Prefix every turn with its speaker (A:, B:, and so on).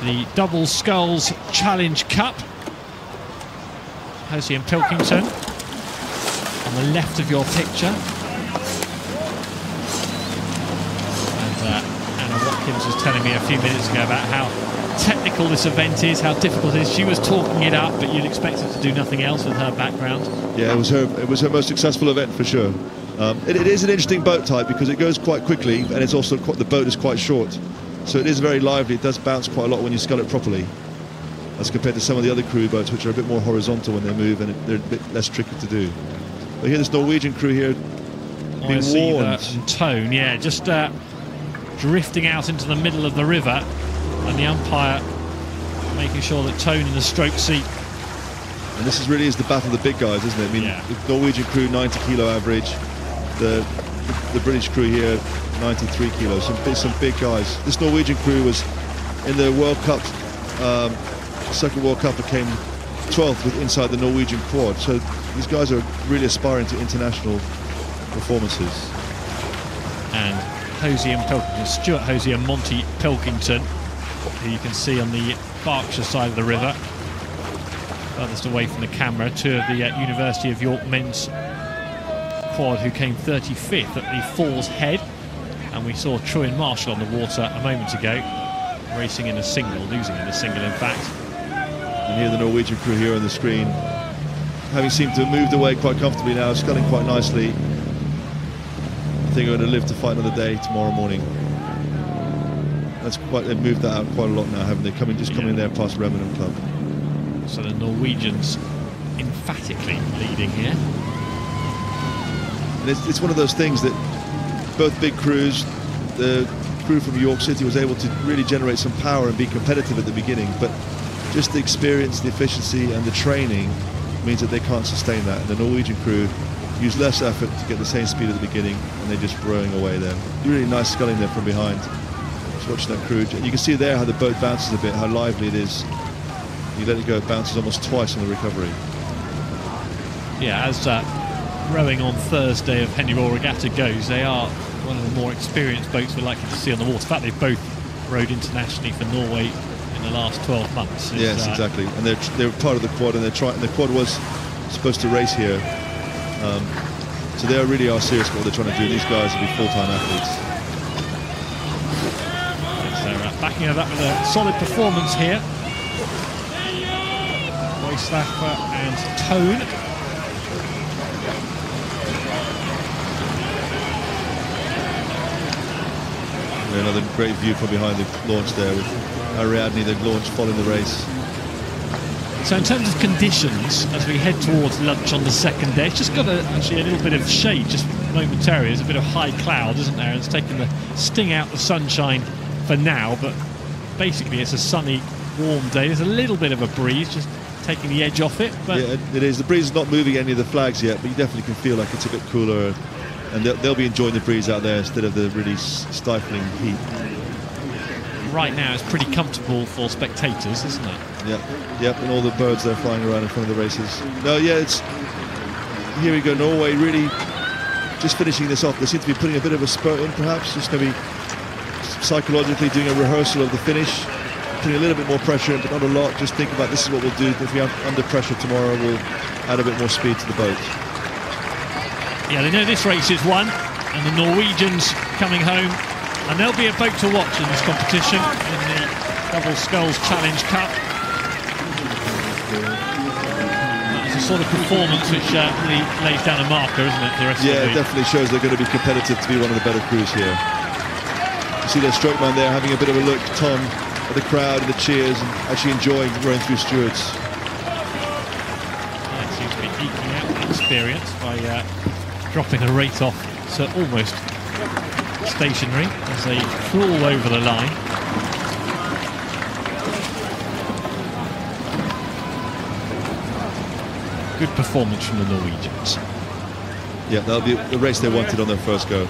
A: the Double Sculls Challenge Cup. Hosie and Pilkington on the left of your picture. And Anna Watkins was telling me a few minutes ago about how technical this event is, how difficult it is. She was talking it up, but you'd expect her to do nothing else with her background.
B: Yeah, it was her most successful event for sure. It is an interesting boat type because it goes quite quickly, and it's also the boat is quite short, so it is very lively. It does bounce quite a lot when you scull it properly, as compared to some of the other crew boats, which are a bit more horizontal when they move, and they're a bit less tricky to do. But here, this Norwegian crew here being warned.
A: And Tohn, yeah, just drifting out into the middle of the river, and the umpire making sure that Tohn in the stroke seat.
B: And this is really is the battle of the big guys, isn't it? I mean,
A: yeah.
B: The Norwegian crew 90 kilo average, the British crew here 93 kilos. Some big guys. This Norwegian crew was in the World Cup, second World Cup, it came 12th with inside the Norwegian quad. So these guys are really aspiring to international performances.
A: And Hosie and Pilkington, Stuart Hosie and Monty Pilkington, who you can see on the Berkshire side of the river, furthest away from the camera. Two of the University of York men's quad who came 35th at the Falls Head, and we saw Troy and Marshall on the water a moment ago, racing in a single, losing in a single in fact.
B: And here the Norwegian crew here on the screen, having seemed to have moved away quite comfortably now, sculling quite nicely. I think we're going to live to fight another day tomorrow morning. They've moved that out quite a lot now, haven't they? Coming there past Remnant Club.
A: So the Norwegians emphatically leading here.
B: And it's one of those things that both big crews, the crew from York City was able to really generate some power and be competitive at the beginning, but just the experience, the efficiency and the training means that they can't sustain that. And the Norwegian crew use less effort to get the same speed at the beginning, and they're just rowing away there. Really nice sculling there from behind. Just watching that crew. You can see there how the boat bounces a bit, how lively it is. You let it go, it bounces almost twice on the recovery.
A: Yeah, as rowing on Thursday of Henley Royal Regatta goes, they are one of the more experienced boats we're likely to see on the water. In fact, they've both rowed internationally for Norway in the last 12 months.
B: Yes, exactly. And they're part of the quad, and the quad was supposed to race here. So they really are serious about what they're trying to do. These guys will be full-time athletes.
A: So backing it up with a solid performance here. Øyasæther and Tohn.
B: Another great view from behind the launch there with Ariadne, the launch following the race.
A: So in terms of conditions, as we head towards lunch on the second day, it's just got actually a little bit of shade just momentarily. There's a bit of high cloud, isn't there? It's taken the sting out the sunshine for now, but basically it's a sunny, warm day. There's a little bit of a breeze, just taking the edge off it. But
B: yeah, it is. The breeze is not moving any of the flags yet, but you definitely can feel like it's a bit cooler, and they'll be enjoying the breeze out there instead of the really stifling heat.
A: Right now it's pretty comfortable for spectators, isn't it?
B: Yep, and all the birds there flying around in front of the races. No, yeah, here we go. Norway really just finishing this off. They seem to be putting a bit of a spurt in, perhaps, just maybe psychologically doing a rehearsal of the finish, putting a little bit more pressure in, but not a lot. Just think about this is what we'll do. If we are under pressure tomorrow, we'll add a bit more speed to the boat.
A: Yeah, they know this race is won, and the Norwegians coming home, and there'll be a boat to watch in this competition in the Double Sculls Challenge Cup. That's a sort of performance which really lays down a marker, isn't it, the rest of the week?
B: It definitely shows they're going to be competitive to be one of the better crews here. You see their stroke man there having a bit of a look, Tohn, at the crowd and the cheers, and actually enjoying rowing through Stewards.
A: Yeah, it seems to be eking out the experience by dropping a rate off to almost stationary as they crawl over the line. Good performance from the Norwegians.
B: Yeah, that'll be the race they wanted on their first go.